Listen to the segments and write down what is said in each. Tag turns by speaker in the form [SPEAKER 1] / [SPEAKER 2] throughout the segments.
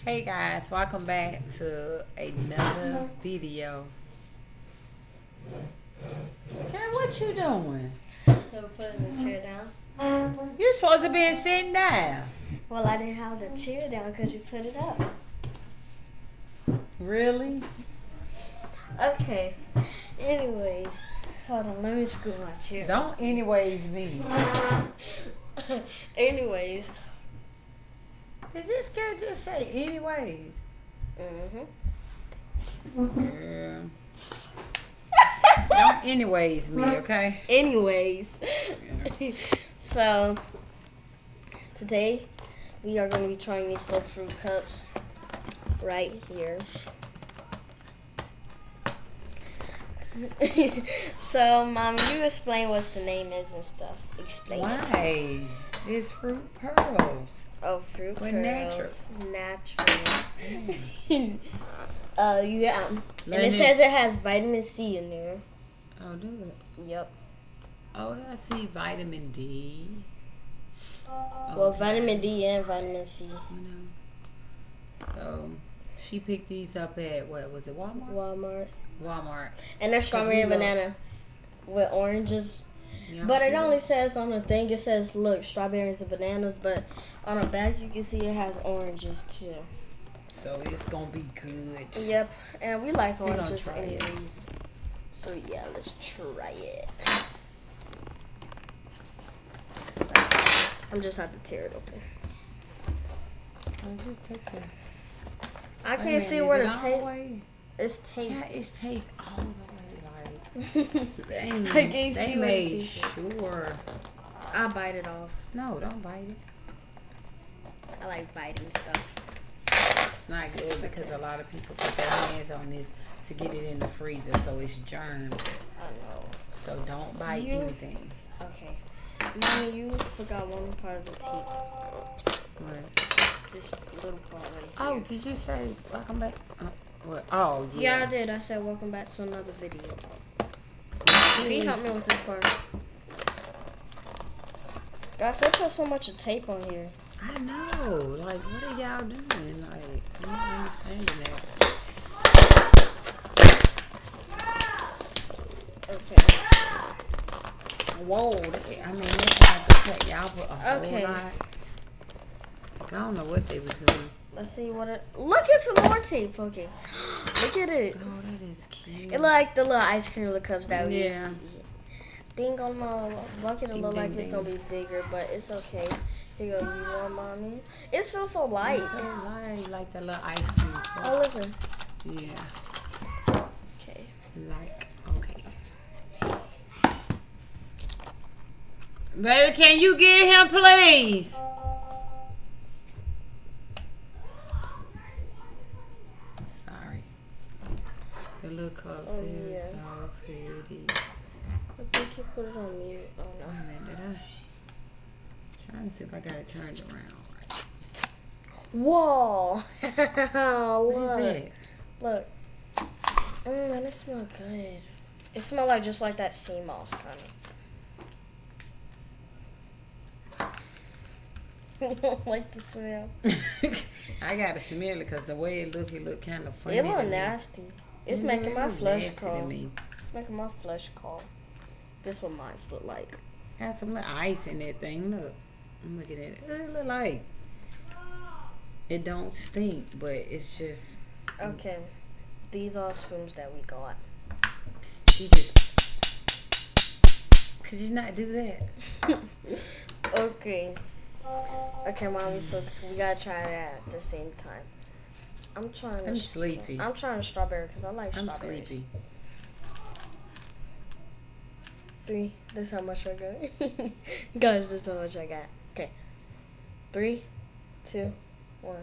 [SPEAKER 1] Hey guys, welcome back to another video. Karen, what you doing?
[SPEAKER 2] You're putting the chair down.
[SPEAKER 1] You supposed to be sitting down.
[SPEAKER 2] Well, I didn't have the chair down because you put it up.
[SPEAKER 1] Really?
[SPEAKER 2] Okay. Anyways, hold on. Let me scoot my chair.
[SPEAKER 1] Don't anyways me.
[SPEAKER 2] Anyways.
[SPEAKER 1] Did this girl just say anyways? Yeah. Don't anyways me, okay?
[SPEAKER 2] Anyways.
[SPEAKER 1] Yeah.
[SPEAKER 2] So, today we are going to be trying these little fruit cups right here. So, Mom, you explain what the name is and stuff. Explain
[SPEAKER 1] Why? It's fruit pearls.
[SPEAKER 2] Oh, fruit
[SPEAKER 1] We're
[SPEAKER 2] pearls. Natural. Yeah. And
[SPEAKER 1] Let
[SPEAKER 2] it says it has vitamin C in there.
[SPEAKER 1] Oh, do it.
[SPEAKER 2] Yep.
[SPEAKER 1] Oh, I see vitamin D.
[SPEAKER 2] Well,
[SPEAKER 1] Okay.
[SPEAKER 2] vitamin D and vitamin C.
[SPEAKER 1] You know. So she picked these up at what was it? Walmart.
[SPEAKER 2] Walmart. And they're strawberry and banana with oranges.
[SPEAKER 1] Yeah,
[SPEAKER 2] But it
[SPEAKER 1] see
[SPEAKER 2] only
[SPEAKER 1] that?
[SPEAKER 2] says on the thing, it says, look, strawberries and bananas. But on the back, you can see it has oranges, too.
[SPEAKER 1] So it's going to be good.
[SPEAKER 2] Yep. And we like
[SPEAKER 1] gonna
[SPEAKER 2] oranges
[SPEAKER 1] try it.
[SPEAKER 2] anyways. So, yeah, let's try it. I'm just have to tear it open.
[SPEAKER 1] Oh, just take that.
[SPEAKER 2] I
[SPEAKER 1] Wait a
[SPEAKER 2] can't see
[SPEAKER 1] minute,
[SPEAKER 2] where
[SPEAKER 1] is
[SPEAKER 2] the
[SPEAKER 1] it all
[SPEAKER 2] tape.
[SPEAKER 1] way?
[SPEAKER 2] It's tape.
[SPEAKER 1] Yeah, it's taped all the way. Like, they,
[SPEAKER 2] I can't
[SPEAKER 1] they
[SPEAKER 2] see what
[SPEAKER 1] made
[SPEAKER 2] it is.
[SPEAKER 1] sure.
[SPEAKER 2] I'll bite it off.
[SPEAKER 1] No, don't bite it.
[SPEAKER 2] I like biting stuff.
[SPEAKER 1] It's not good because a lot of people put their hands on this to get it in the freezer, so it's germs.
[SPEAKER 2] I know.
[SPEAKER 1] So don't bite
[SPEAKER 2] You-
[SPEAKER 1] anything.
[SPEAKER 2] Okay. Mommy, you forgot one part of the tape.
[SPEAKER 1] What?
[SPEAKER 2] This little part right here.
[SPEAKER 1] Oh, did you say welcome back? What? Oh,
[SPEAKER 2] Yeah,
[SPEAKER 1] yeah.
[SPEAKER 2] I did. I said welcome back to another video. Can you help me with this part? Gosh, they put so much of tape on here.
[SPEAKER 1] I know. Like, what are y'all doing? Like, I'm not understanding that.
[SPEAKER 2] Okay.
[SPEAKER 1] Whoa. I mean, they have to cut y'all put a whole
[SPEAKER 2] Okay.
[SPEAKER 1] lot. I don't know what they was doing.
[SPEAKER 2] Let's see what it. Look at some more tape. Okay. Look at it.
[SPEAKER 1] Oh, that is cute.
[SPEAKER 2] It look like the little ice cream little cups that we
[SPEAKER 1] Yeah.
[SPEAKER 2] used to eat. Ding on my bucket. It
[SPEAKER 1] Ding,
[SPEAKER 2] look like
[SPEAKER 1] ding,
[SPEAKER 2] it's gonna be bigger, but it's okay. Here you go. You want, Mommy? It feels so light.
[SPEAKER 1] It's so light, like the little ice cream.
[SPEAKER 2] Oh, listen.
[SPEAKER 1] Yeah.
[SPEAKER 2] Okay.
[SPEAKER 1] Like, okay. Baby, can you get him, please? Sorry. The little cups
[SPEAKER 2] Oh,
[SPEAKER 1] is
[SPEAKER 2] yeah.
[SPEAKER 1] so pretty.
[SPEAKER 2] I think you put it on mute. Oh
[SPEAKER 1] Wait
[SPEAKER 2] no.
[SPEAKER 1] a minute, did I? Trying to see if I got it turned around.
[SPEAKER 2] Whoa!
[SPEAKER 1] What is that?
[SPEAKER 2] Look. And it smells good. It smells like just like that sea moss kind of. You don't like the smell?
[SPEAKER 1] I gotta smell it because the way it look kind of funny.
[SPEAKER 2] It
[SPEAKER 1] to
[SPEAKER 2] look
[SPEAKER 1] me.
[SPEAKER 2] nasty. It's
[SPEAKER 1] It
[SPEAKER 2] making my
[SPEAKER 1] look
[SPEAKER 2] flesh
[SPEAKER 1] nasty to
[SPEAKER 2] crawl.
[SPEAKER 1] me.
[SPEAKER 2] It's making my flesh crawl. This what mine look like.
[SPEAKER 1] Got some little ice in that thing. Look, I'm looking at it. It look like it don't stink, but it's just
[SPEAKER 2] Okay. These are spoons that we got.
[SPEAKER 1] you just. Could you not do that?
[SPEAKER 2] Okay. Okay, Mommy, so we gotta try that at the same time. I'm trying to.
[SPEAKER 1] I'm sleepy.
[SPEAKER 2] I'm trying strawberry because I like
[SPEAKER 1] I'm
[SPEAKER 2] strawberries.
[SPEAKER 1] sleepy.
[SPEAKER 2] 3. This how much I got. Guys, this how much I got. Okay. 3, 2, 1.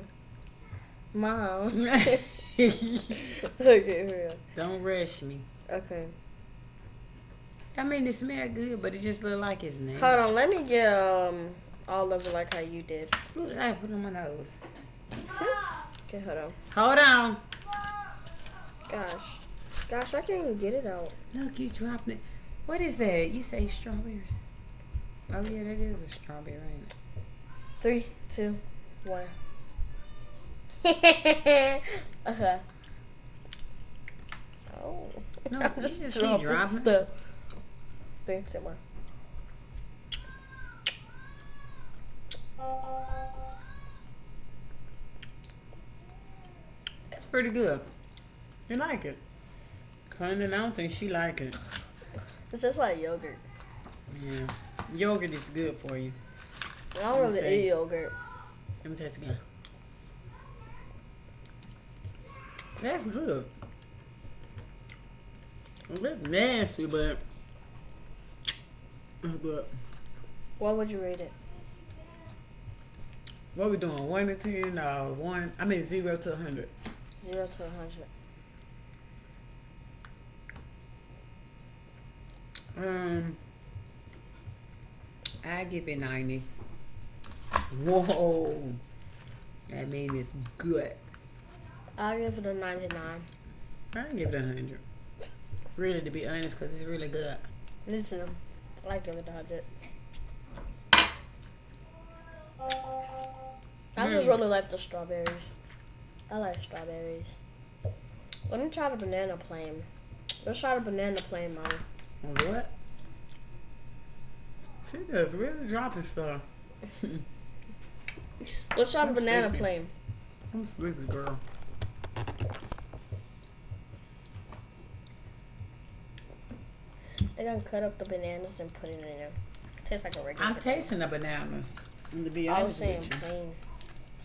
[SPEAKER 2] Mom. Okay, here we
[SPEAKER 1] Don't rush me.
[SPEAKER 2] go. Okay.
[SPEAKER 1] I mean, it smell good, but it just look like it's nasty.
[SPEAKER 2] Hold on, let me get all over like how you did.
[SPEAKER 1] Oops, I put it on my nose.
[SPEAKER 2] Okay, hold on.
[SPEAKER 1] Hold on.
[SPEAKER 2] Gosh, I can't even get it out.
[SPEAKER 1] Look, you dropped it. What is that? You say strawberries? Oh yeah, that is a strawberry, ain't it?
[SPEAKER 2] 3, 2, 1. Okay. Oh.
[SPEAKER 1] No,
[SPEAKER 2] I'm
[SPEAKER 1] you
[SPEAKER 2] just
[SPEAKER 1] just keep
[SPEAKER 2] dropping
[SPEAKER 1] dropping.
[SPEAKER 2] stuff. 3, 2, 1.
[SPEAKER 1] It's pretty good. You like it. Clinton, I don't think she like it.
[SPEAKER 2] It's just like yogurt.
[SPEAKER 1] Yeah. Yogurt is good for you.
[SPEAKER 2] I don't
[SPEAKER 1] Let me
[SPEAKER 2] really
[SPEAKER 1] see.
[SPEAKER 2] eat yogurt.
[SPEAKER 1] Let me taste again. That's good. A bit nasty, but it's good.
[SPEAKER 2] What would you rate it?
[SPEAKER 1] What we doing? 1 to 10? 0 to 100.
[SPEAKER 2] 0 to 100.
[SPEAKER 1] I give it 90. Whoa. That means it's good.
[SPEAKER 2] I'll give it a 99.
[SPEAKER 1] I give it 100. Really, to be honest, because it's really good.
[SPEAKER 2] Me too. I like give it a 100. I just really like the strawberries. I like strawberries. Let me try the banana plain. Let's try the banana plain, Mommy.
[SPEAKER 1] What? She just really dropping stuff.
[SPEAKER 2] Let's try the
[SPEAKER 1] I'm
[SPEAKER 2] banana
[SPEAKER 1] sleepy.
[SPEAKER 2] plain.
[SPEAKER 1] I'm sleepy, girl.
[SPEAKER 2] They're gonna cut up the bananas and put it in there. Tastes like a regular
[SPEAKER 1] I'm
[SPEAKER 2] banana.
[SPEAKER 1] tasting the bananas. To be
[SPEAKER 2] I was
[SPEAKER 1] honest
[SPEAKER 2] saying
[SPEAKER 1] with you.
[SPEAKER 2] plain.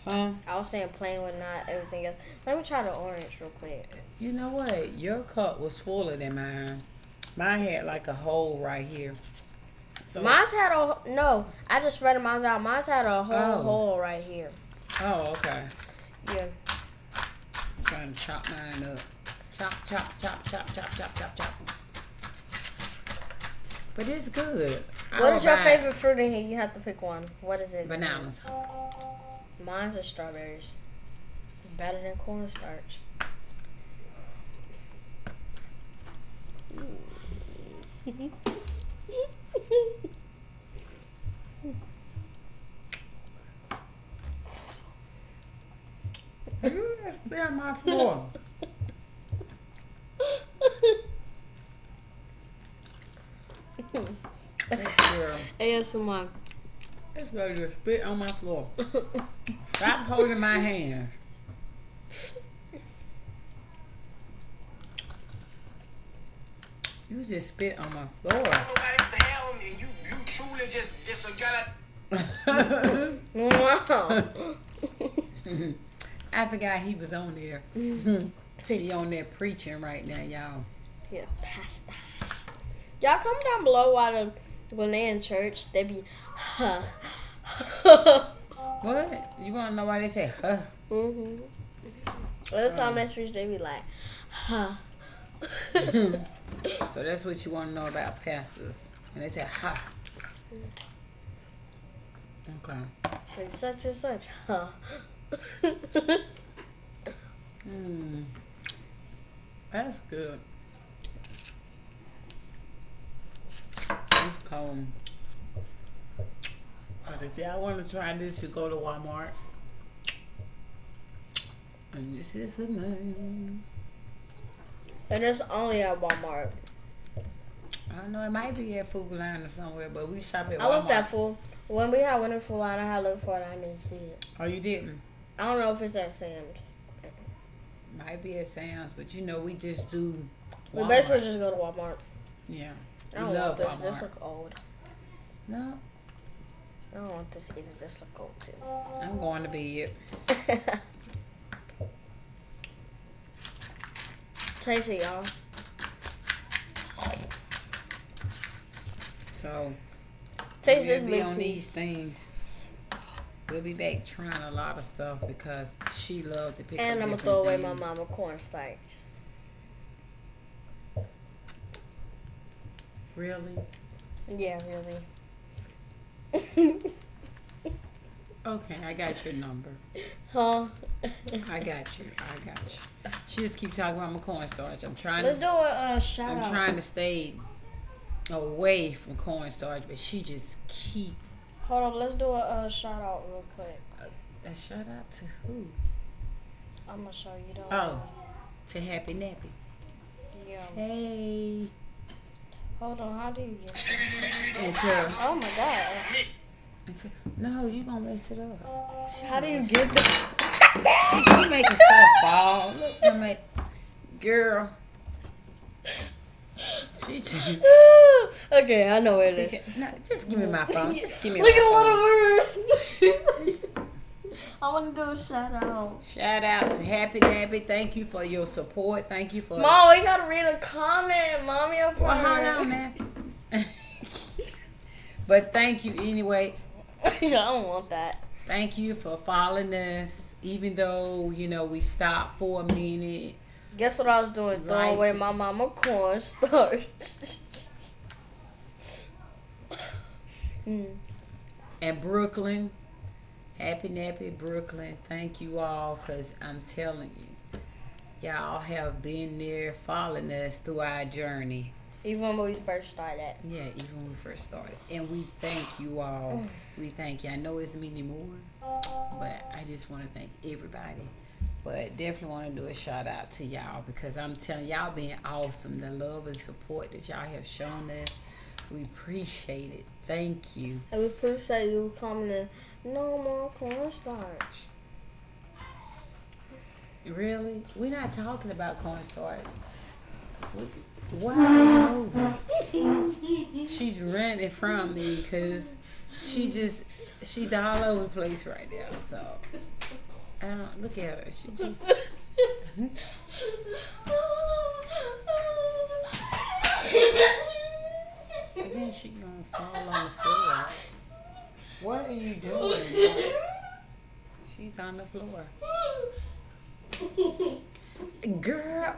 [SPEAKER 1] Huh?
[SPEAKER 2] I was saying plain with not everything else. Let me try the orange real quick.
[SPEAKER 1] You know what? Your cup was fuller than mine. Mine had like a hole right here. So
[SPEAKER 2] Mine's had a no. I just spread mine out. Mine's had a whole
[SPEAKER 1] Oh.
[SPEAKER 2] hole right here.
[SPEAKER 1] Oh, okay.
[SPEAKER 2] Yeah.
[SPEAKER 1] I'm trying to chop mine up. Chop, chop, chop, chop, chop, chop, chop, chop. But it's good.
[SPEAKER 2] What is your favorite fruit in here? You have to pick one. What is it?
[SPEAKER 1] Bananas.
[SPEAKER 2] Mine's are strawberries. Better than cornstarch.
[SPEAKER 1] You just spit on my floor. This girl.
[SPEAKER 2] ASMR.
[SPEAKER 1] This girl just spit on my floor. Stop holding my hands. You just spit on my floor.
[SPEAKER 3] Nobody's to help me. You truly just a guy.
[SPEAKER 2] Wow.
[SPEAKER 1] I forgot he was on there. He on there preaching right now, y'all.
[SPEAKER 2] Yeah, pasta. Y'all comment down below why when they in church they be
[SPEAKER 1] What? You want to know why they say, huh?
[SPEAKER 2] Mhm. Every time they preach, they be like, huh.
[SPEAKER 1] So that's what you want to know about pastors. And they say, ha. Okay.
[SPEAKER 2] Like such and such, huh.
[SPEAKER 1] That's good. It's cold. But if y'all want to try this, you go to Walmart. And this is the name.
[SPEAKER 2] And it's only at Walmart.
[SPEAKER 1] I don't know, it might be at Food Line or somewhere, but we shop at Walmart.
[SPEAKER 2] I looked at Food. When we had Winter Food Line, I had looked for it. I didn't see it.
[SPEAKER 1] Oh, you didn't?
[SPEAKER 2] I don't know if it's at Sam's.
[SPEAKER 1] Might be at Sam's, but you know, we just do
[SPEAKER 2] We
[SPEAKER 1] Walmart.
[SPEAKER 2] basically just go to Walmart.
[SPEAKER 1] Yeah.
[SPEAKER 2] I don't
[SPEAKER 1] We
[SPEAKER 2] want
[SPEAKER 1] love
[SPEAKER 2] this.
[SPEAKER 1] Walmart.
[SPEAKER 2] This look old.
[SPEAKER 1] No,
[SPEAKER 2] I don't want this either. This look old too.
[SPEAKER 1] I'm going to bed.
[SPEAKER 2] Taste it, y'all.
[SPEAKER 1] So,
[SPEAKER 2] Taste
[SPEAKER 1] we'll
[SPEAKER 2] this
[SPEAKER 1] be
[SPEAKER 2] big
[SPEAKER 1] on these
[SPEAKER 2] piece.
[SPEAKER 1] things. We'll be back trying a lot of stuff because she loved to pick up
[SPEAKER 2] And I'm gonna
[SPEAKER 1] different
[SPEAKER 2] throw away my
[SPEAKER 1] things.
[SPEAKER 2] mama cornstarch.
[SPEAKER 1] Really?
[SPEAKER 2] Yeah, really.
[SPEAKER 1] Okay, I got your number.
[SPEAKER 2] Huh?
[SPEAKER 1] I got you. She just keep talking about my cornstarch. I'm trying
[SPEAKER 2] Let's
[SPEAKER 1] to.
[SPEAKER 2] do a shout
[SPEAKER 1] I'm
[SPEAKER 2] out.
[SPEAKER 1] trying to stay away from cornstarch, but she just keep.
[SPEAKER 2] Hold up, let's do a shout out real quick.
[SPEAKER 1] A shout out to who?
[SPEAKER 2] I'm gonna show you. Don't
[SPEAKER 1] Oh, to Happy Nappy.
[SPEAKER 2] Yeah.
[SPEAKER 1] Hey.
[SPEAKER 2] Hold on. How do you get this?
[SPEAKER 1] Until,
[SPEAKER 2] Oh my god.
[SPEAKER 1] no, you gonna mess it up.
[SPEAKER 2] How do you get this?
[SPEAKER 1] She making stuff fall. Look, girl. She just.
[SPEAKER 2] Okay, I know where it is.
[SPEAKER 1] No, just give me my phone. Just give me
[SPEAKER 2] Look
[SPEAKER 1] my
[SPEAKER 2] at a
[SPEAKER 1] phone.
[SPEAKER 2] lot of words. I want to do a shout out.
[SPEAKER 1] Shout out to Happy Nappy. Thank you for your support. Thank you for.
[SPEAKER 2] Mom, we gotta read a comment. Mommy, up
[SPEAKER 1] Well, hold on now. But thank you anyway.
[SPEAKER 2] I don't want that.
[SPEAKER 1] Thank you for following us. Even though, we stopped for a minute.
[SPEAKER 2] Guess what I was doing? Throwing
[SPEAKER 1] Right.
[SPEAKER 2] away my mama cornstarch.
[SPEAKER 1] And Brooklyn. Happy Nappy Brooklyn. Thank you all, because I'm telling you, y'all have been there following us through our journey.
[SPEAKER 2] Even when we first started.
[SPEAKER 1] Yeah, even when we first started. And we thank you all. We thank you. I know it's many more, but I just want to thank everybody. But definitely want to do a shout out to y'all, because I'm telling y'all been awesome. The love and support that y'all have shown us, we appreciate it. Thank you.
[SPEAKER 2] And we appreciate you coming in. No more cornstarch.
[SPEAKER 1] Really? We're not talking about cornstarch. Why are you moving? She's running from me because she's all over the place right now. So I don't look at her. She just. And then she gonna fall on the floor. What are you doing? She's on the floor. Girl.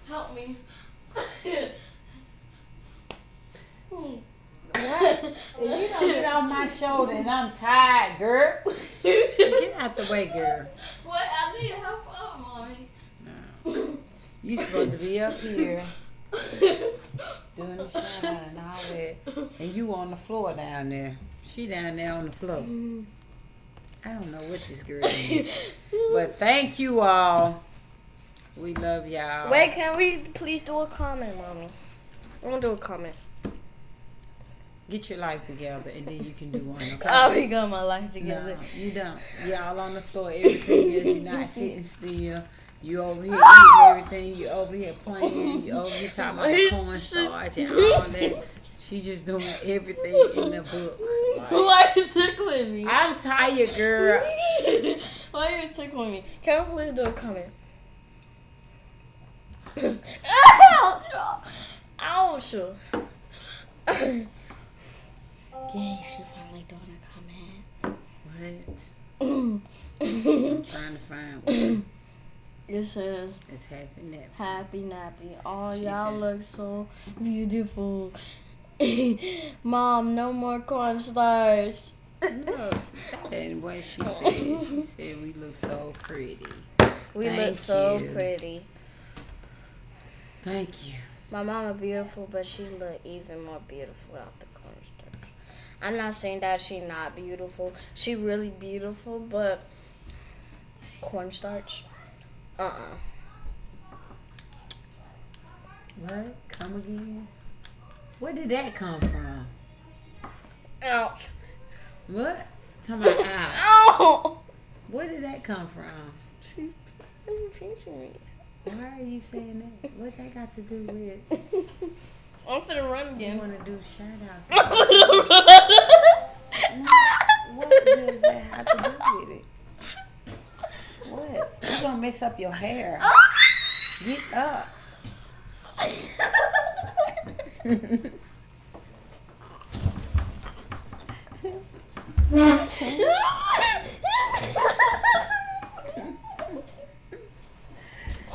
[SPEAKER 2] Help me.
[SPEAKER 1] What? If you don't get off my shoulder and I'm tired, girl. Get out the way, girl.
[SPEAKER 2] What? I need help, Mommy.
[SPEAKER 1] No. You supposed to be up here doing the shout out and all that. And you on the floor down there. She down there on the floor. I don't know what this girl is. But thank you all. We love y'all.
[SPEAKER 2] Wait, can we please do a comment, Mommy? I want to do a comment.
[SPEAKER 1] Get your life together and then you can do one, okay?
[SPEAKER 2] I already got my life together.
[SPEAKER 1] No, you don't. Y'all on the floor, everything is. You're not sitting still. You over here eating everything. You over here playing. You over here talking about the cornstarch and all that. She just doing everything in the book. Like,
[SPEAKER 2] Why are you tickling me?
[SPEAKER 1] I'm tired, girl.
[SPEAKER 2] Why are you tickling me? Can we please do a comment? Ouch! Ouch! Yes, you finally doing a comment.
[SPEAKER 1] What? I'm trying to find one.
[SPEAKER 2] It says,
[SPEAKER 1] It's Happy Nappy.
[SPEAKER 2] Happy Nappy. Oh,
[SPEAKER 1] She
[SPEAKER 2] y'all
[SPEAKER 1] said-
[SPEAKER 2] look so beautiful. Mom, no more cornstarch.
[SPEAKER 1] No. And what she said we look so pretty.
[SPEAKER 2] We look
[SPEAKER 1] Thank
[SPEAKER 2] so
[SPEAKER 1] you.
[SPEAKER 2] pretty.
[SPEAKER 1] Thank you.
[SPEAKER 2] My mama beautiful, but she look even more beautiful without the cornstarch. I'm not saying that she not beautiful. She really beautiful, but cornstarch,
[SPEAKER 1] What? Come again? Where did that come from?
[SPEAKER 2] Ouch.
[SPEAKER 1] What? Talking about ow.
[SPEAKER 2] Ow!
[SPEAKER 1] Where did that come from?
[SPEAKER 2] She's pinching me.
[SPEAKER 1] Why are you saying that? What that got to do with?
[SPEAKER 2] I'm finna run
[SPEAKER 1] You
[SPEAKER 2] again.
[SPEAKER 1] want to do shout outs?
[SPEAKER 2] What?
[SPEAKER 1] What does that have to do with it? What? You gonna mess up your hair. Get up.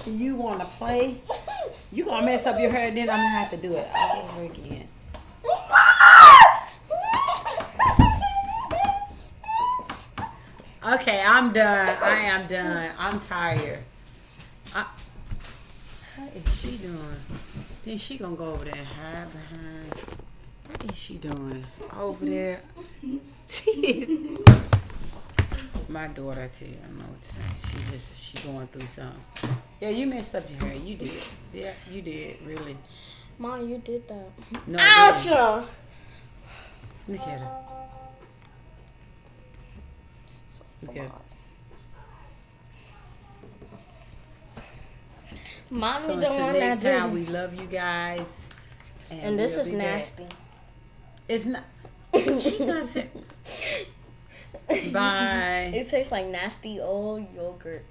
[SPEAKER 1] You want to play? You gonna mess up your hair, then I'm gonna have to do it all over again. Okay, I'm done. I am done. I'm tired. What is she doing? Then she gonna go over there and hide behind. What is she doing? Over there. She is. my daughter too. I don't know what to say. She going through something. Yeah, you messed up your hair. You did. Yeah, you did. Really.
[SPEAKER 2] Mom, you did that.
[SPEAKER 1] No.
[SPEAKER 2] Ouch!
[SPEAKER 1] Look at her. Look at her.
[SPEAKER 2] Mommy
[SPEAKER 1] So
[SPEAKER 2] don't
[SPEAKER 1] until
[SPEAKER 2] want
[SPEAKER 1] next
[SPEAKER 2] that.
[SPEAKER 1] time, we love you guys.
[SPEAKER 2] And this
[SPEAKER 1] we'll
[SPEAKER 2] is
[SPEAKER 1] be back.
[SPEAKER 2] nasty.
[SPEAKER 1] It's not. She doesn't. Bye.
[SPEAKER 2] It tastes like nasty old yogurt.